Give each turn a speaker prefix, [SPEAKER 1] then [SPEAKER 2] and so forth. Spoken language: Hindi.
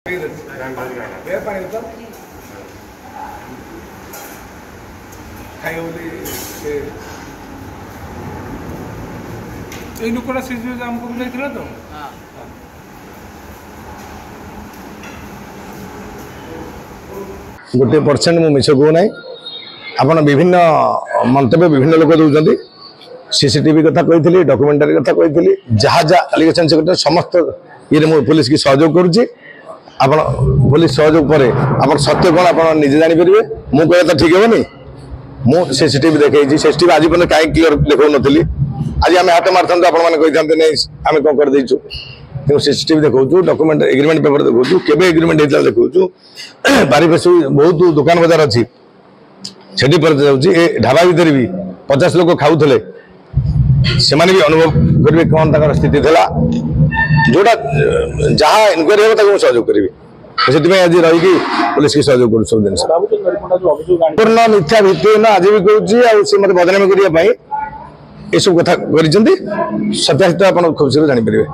[SPEAKER 1] लोकटा से आमको बुझाई तो
[SPEAKER 2] गोटे परसेंट मु मिछ कहू ना आप विभिन्न मंतव्य विभिन्न लोक दौरान सीसीटीवी कथा कही डॉक्यूमेंटरी कथा कही जहाँ जहाँ एलिगेशन से समस्त ये पुलिस की सहयोग करुच्ची आप पुलिस सहयोग पर आप सत्य कौन आप निजे जापर मु कह तो ठीक हेनी मु सीसीटीवी देखी सीसीटीवी आज पर्यटन कहीं क्लीयर देखा नी आज आम हाथ मारता आपने नहीं आम कौन कर देचु कि सीसीटीवी देखा डॉक्यूमेंट एग्रीमेंट पेपर देखा केवे एग्रीमेंट होता देखा बारीपेश बहुत दुकान बजार अच्छी से जाऊँगी ढाबा भितर भी 50 लोग खाऊले से भी अनुभव करेंगे कौन तक स्थिति था जोटा जहाँ इनक्वारी हो सहयोग करी से आज रही पुलिस की सहयोग कर सब जिन पूर्ण मिथ्या भित्तिहीन आज भी कहूँ सी मत बदनामी करने ये सब कथा कर सत्यासित आप खूब शीघ्र जापर।